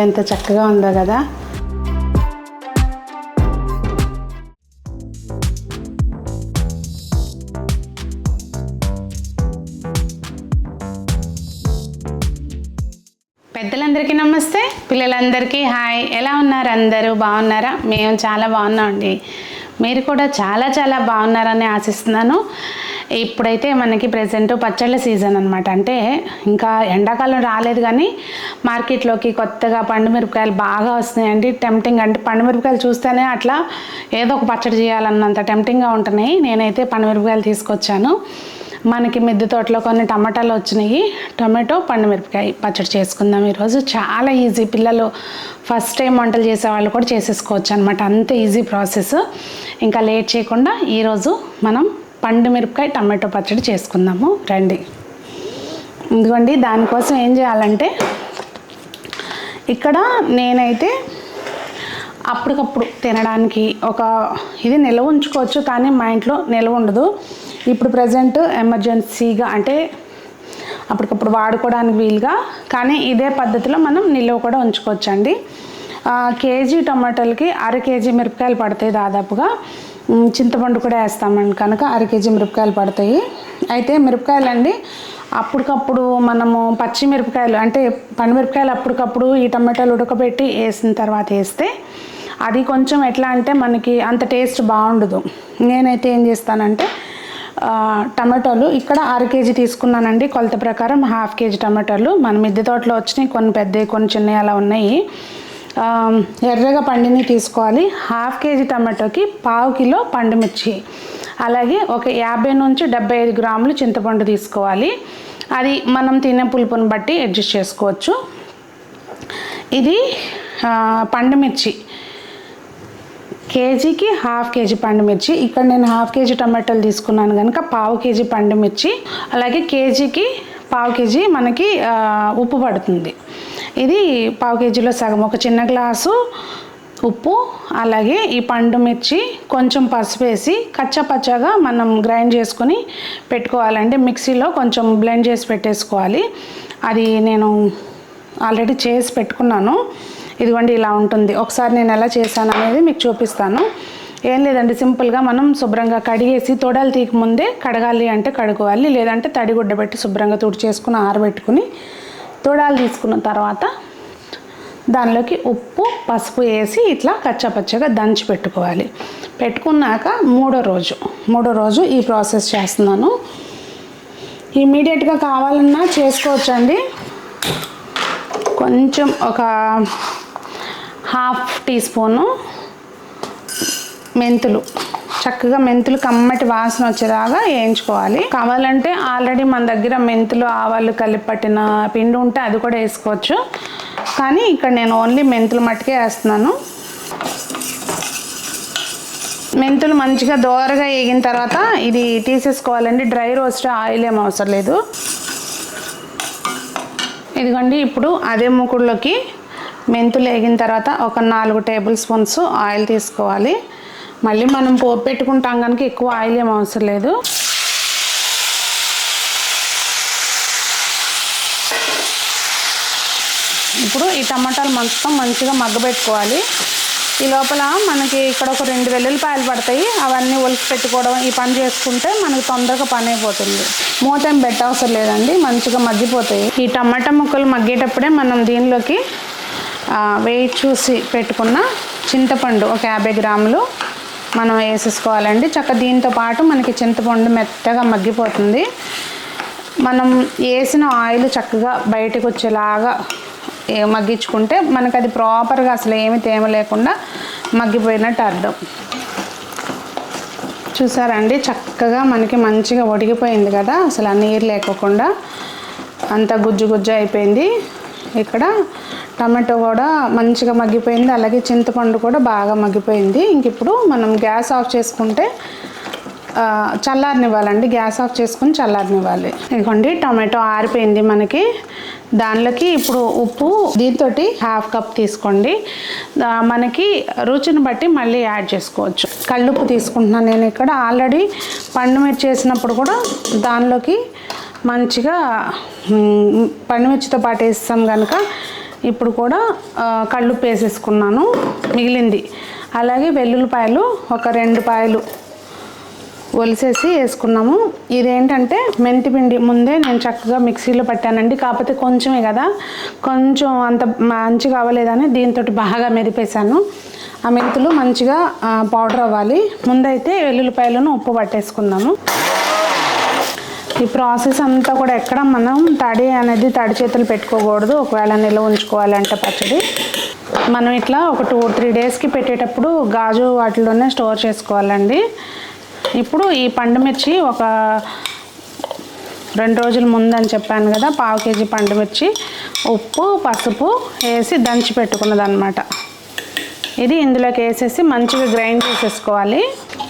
ఎంత చక్కగా ఉందో కదా. పెద్దలందరికీ నమస్తే, పిల్లలందరికీ హాయ్. ఎలా ఉన్నారు? అందరూ బాగున్నారా? మేము చాలా బాగున్నామండి. మీరు కూడా చాలా చాలా బాగున్నారని ఆశిస్తున్నాను. ఇప్పుడైతే మనకి ప్రెజెంట్ పచ్చళ్ళ సీజన్ అనమాట. అంటే ఇంకా ఎండాకాలం రాలేదు కానీ మార్కెట్లోకి కొత్తగా పండు మిరపకాయలు బాగా వస్తున్నాయండి. టెంప్టింగ్, అంటే పండు మిరపకాయలు చూస్తేనే అట్లా ఏదో ఒక పచ్చడి చేయాలన్నంత టెంప్టింగ్గా ఉంటున్నాయి. నేనైతే పండు మిరపకాయలు తీసుకొచ్చాను. మనకి మిద్దె తోటలో కొన్ని టమాటాలు వచ్చినాయి. టమాటో పండు మిరపకాయ పచ్చడి చేసుకుందాం ఈరోజు. చాలా ఈజీ, పిల్లలు ఫస్ట్ టైం వంటలు చేసే వాళ్ళు కూడా చేసేసుకోవచ్చు అనమాట. అంత ఈజీ ప్రాసెస్. ఇంకా లేట్ చేయకుండా ఈరోజు మనం పండు మిరపకాయ టమాటో పచ్చడి చేసుకుందాము రండి. ఇదిగోండి, దానికోసం ఏం చేయాలంటే ఇక్కడ నేనైతే అప్పటికప్పుడు తినడానికి ఇది నిల్వ ఉంచుకోవచ్చు, కానీ మా ఇంట్లో నిల్వ ఉండదు. ఇప్పుడు ప్రజెంట్ ఎమర్జెన్సీగా, అంటే అప్పటికప్పుడు వాడుకోవడానికి వీలుగా, కానీ ఇదే పద్ధతిలో మనం నిల్వ కూడా ఉంచుకోవచ్చండి. కేజీ టమాటాలకి 1/2 కేజీ మిరపకాయలు పడతాయి దాదాపుగా. చింతపండు కూడా వేస్తామండి కనుక 1/2 కేజీ మిరపకాయలు పడతాయి. అయితే మిరపకాయలు అండి అప్పటికప్పుడు మనము పచ్చి మిరపకాయలు, అంటే పండుమిరపకాయలు అప్పటికప్పుడు ఈ టమాటాలు ఉడకబెట్టి వేసిన తర్వాత వేస్తే అది కొంచెం ఎట్లా అంటే మనకి అంత టేస్ట్ బాగుండదు. నేనైతే ఏం చేస్తానంటే టమాటోలు ఇక్కడ 1/2 కేజీ తీసుకున్నానండి. కొలత ప్రకారం 1/2 కేజీ టమాటోలు మన మిద్దె తోటలో వచ్చినాయి. కొన్ని పెద్దవి, కొన్ని చిన్నవి అలా ఉన్నాయి. ఎర్రగా పండిని తీసుకోవాలి. 1/2 కేజీ టమాటోకి 1/2 కిలో పండుమిర్చి, అలాగే ఒక 50 నుంచి 75 గ్రాములు చింతపండు తీసుకోవాలి. అది మనం తినే పులుపుని బట్టి అడ్జస్ట్ చేసుకోవచ్చు. ఇది పండుమిర్చి కేజీకి 1/2 కేజీ పండుమిర్చి. ఇక్కడ నేను 1/2 కేజీ టమాటాలు తీసుకున్నాను కనుక 1/2 కేజీ పండుమిర్చి, అలాగే కేజీకి 1/2 కేజీ మనకి ఉప్పు పడుతుంది. ఇది 1/2 కేజీలో సగం, ఒక చిన్న గ్లాసు ఉప్పు, అలాగే ఈ పండుమిర్చి, కొంచెం పసుపు వేసి కచ్చపచ్చగా మనం గ్రైండ్ చేసుకొని పెట్టుకోవాలంటే మిక్సీలో కొంచెం బ్లెండ్ చేసి పెట్టేసుకోవాలి. అది నేను ఆల్రెడీ చేసి పెట్టుకున్నాను. ఇదిగోండి ఇలా ఉంటుంది. ఒకసారి నేను ఎలా చేశాను అనేది మీకు చూపిస్తాను. ఏం లేదండి, సింపుల్గా మనం శుభ్రంగా కడిగేసి తొడలు తీక ముందే కడగాలి అంటే కడుకోవాలి, లేదంటే తడిగుడ్డ పెట్టి శుభ్రంగా తుడి చేసుకుని ఆరబెట్టుకుని తొడాలు తీసుకున్న తర్వాత దానిలోకి ఉప్పు పసుపు వేసి ఇట్లా కచ్చాపచ్చగా దంచి పెట్టుకోవాలి. పెట్టుకున్నాక మూడో రోజు ఈ ప్రాసెస్ చేస్తున్నాను. ఇమీడియట్గా కావాలన్నా చేసుకోవచ్చండి. కొంచెం ఒక 1/2 టీ స్పూను మెంతులు, చక్కగా మెంతులు కమ్మటి వాసన వచ్చేలాగా వేయించుకోవాలి. కావాలంటే ఆల్రెడీ మన దగ్గర మెంతులు ఆవాలు కలిపి పట్టిన పిండి ఉంటే అది కూడా వేసుకోవచ్చు, కానీ ఇక్కడ నేను ఓన్లీ మెంతులు మట్టుకే వేస్తున్నాను. మెంతులు మంచిగా దోరగా వేగిన తర్వాత ఇది తీసేసుకోవాలండి. డ్రై రోస్ట్, ఆయిల్ ఏం అవసరం లేదు. ఇదిగోండి, ఇప్పుడు అదే మూకుడులోకి మెంతులు వేగిన తర్వాత ఒక 4 టేబుల్ స్పూన్స్ ఆయిల్ తీసుకోవాలి. మళ్ళీ మనం పోపు పెట్టుకుంటాం కనుక ఎక్కువ ఆయిల్ ఏం అవసరం లేదు. ఇప్పుడు ఈ టమాటాలు మొత్తం మంచిగా మగ్గబెట్టుకోవాలి. ఈ లోపల మనకి ఇక్కడ ఒక 2 వెల్లుల్లిపాయలు పడతాయి. అవన్నీ ఒలిసి పెట్టుకోవడం, ఈ పని చేసుకుంటే మనకి తొందరగా పని అయిపోతుంది. మూత ఏం పెట్టవసరం లేదండి, మంచిగా మగ్గిపోతాయి. ఈ టమాటా ముక్కలు మగ్గేటప్పుడే మనం దీనిలోకి వేయి చూసి పెట్టుకున్న చింతపండు ఒక 50 గ్రాములు మనం వేసేసుకోవాలండి. దీంతో పాటు మనకి చింతపండు మెత్తగా మగ్గిపోతుంది. మనం వేసిన ఆయిల్ చక్కగా బయటకు వచ్చేలాగా మగ్గించుకుంటే మనకు అది ప్రాపర్గా అసలు ఏమి తేమ లేకుండా మగ్గిపోయినట్టు అర్థం. చూసారండి, చక్కగా మనకి మంచిగా ఉడికిపోయింది కదా, అసలు ఆ నీరు లేకోకుండా అంత గుజ్జు గుజ్జు అయిపోయింది. ఇక్కడ టమాటో కూడా మంచిగా మగ్గిపోయింది, అలాగే చింతపండు కూడా బాగా మగ్గిపోయింది. ఇంక ఇప్పుడు మనం గ్యాస్ ఆఫ్ చేసుకుంటే చల్లారనివ్వాలండి. గ్యాస్ ఆఫ్ చేసుకుని చల్లారనివ్వాలి. ఇదిగోండి, టమాటో ఆరిపోయింది మనకి. దానిలోకి ఇప్పుడు ఉప్పు దీంతో 1/2 కప్ తీసుకోండి. మనకి రుచిని బట్టి మళ్ళీ యాడ్ చేసుకోవచ్చు. కల్లుప్పు తీసుకుంటున్నాను నేను ఇక్కడ. ఆల్రెడీ పండుమిర్చి చేసినప్పుడు కూడా దానిలోకి మంచిగా పండుమిర్చితో పాటు వేస్తాం కనుక ఇప్పుడు కూడా కల్లుప్పు వేసేసుకున్నాను మిగిలింది. అలాగే వెల్లుల్లిపాయలు ఒక 2 పాయలు ఒలిసేసి వేసుకున్నాము. ఇదేంటంటే మెంతిపిండి ముందే నేను చక్కగా మిక్సీలో పట్టానండి. కాకపోతే కొంచెమే కదా, కొంచెం అంత మంచిగా అవ్వలేదని దీంతో బాగా మెదిపేశాను. ఆ మెంతులు మంచిగా పౌడర్ అవ్వాలి. ముందైతే వెల్లుల్లిపాయలను ఉప్పు పట్టేసుకున్నాము. ఈ ప్రాసెస్ అంతా కూడా ఎక్కడ మనం తడి చేతులు పెట్టుకోకూడదు. ఒకవేళ నిల్వ ఉంచుకోవాలంటే పచ్చడి మనం ఇట్లా ఒక 2-3 డేస్కి పెట్టేటప్పుడు గాజు వాటిలోనే స్టోర్ చేసుకోవాలండి. ఇప్పుడు ఈ పండుమిర్చి ఒక 2 రోజుల ముందని చెప్పాను కదా, 1/2 కేజీ పండుమిర్చి ఉప్పు పసుపు వేసి దంచి పెట్టుకున్నది అనమాట. ఇది ఇందులోకి వేసేసి మంచిగా గ్రైండ్ చేసేసుకోవాలి.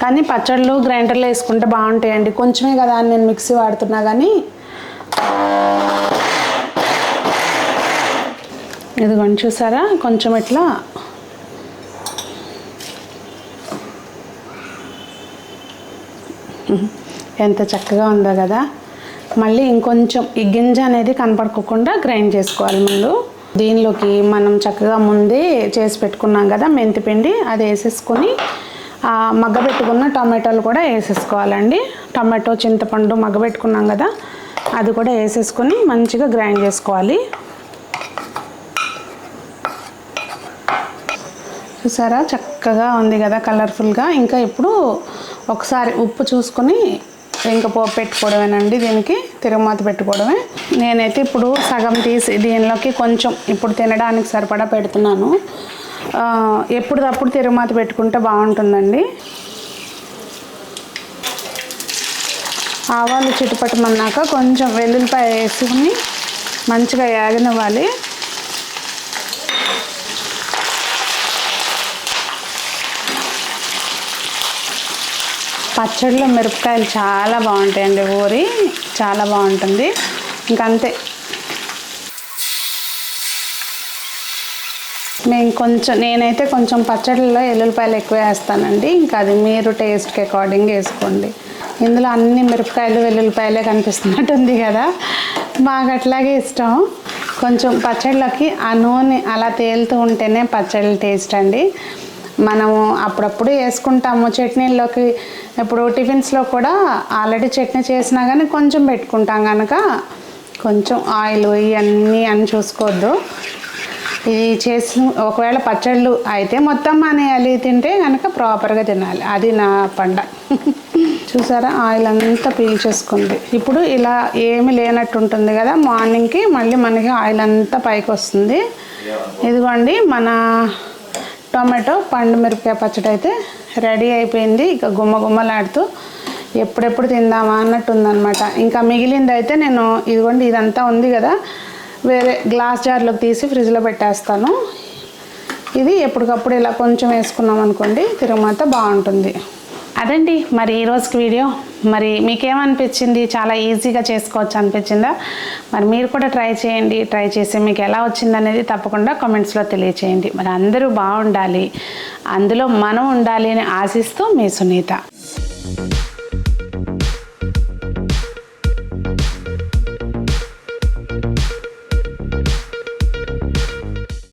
కానీ పచ్చళ్ళు గ్రైండర్లో వేసుకుంటే బాగుంటాయండి. కొంచెమే కదా అని నేను మిక్సీ వాడుతున్నా కానీ ఇదిగోండి చూసారా, కొంచెం ఇట్లా ఎంత చక్కగా ఉందో కదా. మళ్ళీ ఇంకొంచెం ఈ గింజ అనేది కనపడుకోకుండా గ్రైండ్ చేసుకోవాలి ముందు. దీనిలోకి మనం చక్కగా ముందే చేసి పెట్టుకున్నాం కదా మెంతిపిండి, అది వేసేసుకొని మగ్గబెట్టుకున్న టమాటాలు కూడా వేసేసుకోవాలండి. టమాటో చింతపండు మగ్గబెట్టుకున్నాం కదా, అది కూడా వేసేసుకొని మంచిగా గ్రైండ్ చేసుకోవాలి. చూసారా చక్కగా ఉంది కదా కలర్ఫుల్గా. ఇంకా ఇప్పుడు ఒకసారి ఉప్పు చూసుకొని ఇంకా పోపు పెట్టుకోవడమేనండి. దీనికి తిరుగుమాత పెట్టుకోవడమే. నేనైతే ఇప్పుడు సగం తీసి దీనిలోకి కొంచెం ఇప్పుడు తినడానికి సరిపడా పెడుతున్నాను. ఎప్పుడప్పుడు తిరుగుమాత పెట్టుకుంటే బాగుంటుందండి. ఆవాలు చిటుపట్టమన్నాక కొంచెం వెల్లుల్లిపాయ వేసుకుని మంచిగా యాగనివ్వాలి. పచ్చడిలో మిరపకాయలు చాలా బాగుంటాయండి. ఊరి చాలా బాగుంటుంది. ఇంకంతే. నేనైతే కొంచెం పచ్చడిలో ఎల్లుల్లిపాయలు ఎక్కువ వేస్తానండి. ఇంకా అది మీరు టేస్ట్కి అకార్డింగ్ వేసుకోండి. ఇందులో అన్ని మిరపకాయలు వెల్లుల్లిపాయలే కనిపిస్తున్నట్టుంది కదా, మాకు అట్లాగే ఇష్టం. కొంచెం పచ్చడిలోకి ఆ నూనె అలా తేలుతూ ఉంటేనే పచ్చడి టేస్ట్ అండి. మనము అప్పుడప్పుడు వేసుకుంటాము చట్నీల్లోకి. ఇప్పుడు టిఫిన్స్లో కూడా ఆల్రెడీ చట్నీ చేసినా కానీ కొంచెం పెట్టుకుంటాం కనుక కొంచెం ఆయిల్ ఇవన్నీ అని చూసుకోవద్దు. ఇది చేసి ఒకవేళ పచ్చళ్ళు అయితే మొత్తం మానేయాలి, తింటే కనుక ప్రాపర్గా తినాలి. అది నా పండ. చూసారా ఆయిల్ అంతా పీల్చేసుకుంది. ఇప్పుడు ఇలా ఏమి లేనట్టు ఉంటుంది కదా, మార్నింగ్కి మళ్ళీ మనకి ఆయిల్ అంతా పైకి వస్తుంది. ఇదిగోండి మన టొమాటో పండు మిరపకాయ పచ్చడి అయితే రెడీ అయిపోయింది. ఇక గుమ్మలాడుతూ ఎప్పుడెప్పుడు తిందామా అన్నట్టు ఉందన్నమాట. ఇంకా మిగిలింది అయితే నేను ఇదిగోండి ఇదంతా ఉంది కదా, వేరే గ్లాస్ జార్లోకి తీసి ఫ్రిడ్జ్లో పెట్టేస్తాను. ఇది ఎప్పటికప్పుడు ఇలా కొంచెం వేసుకున్నాం అనుకోండి తిరుగుమాత బాగుంటుంది. అదండి మరి ఈరోజుకి వీడియో. మరి మీకేమనిపించింది? చాలా ఈజీగా చేసుకోవచ్చు అనిపించిందా? మరి మీరు కూడా ట్రై చేయండి. ట్రై చేసి మీకు ఎలా వచ్చిందనేది తప్పకుండా కామెంట్స్లో తెలియచేయండి. మరి అందరూ బాగుండాలి, అందులో మనం ఉండాలి అని ఆశిస్తూ మీ సునీత.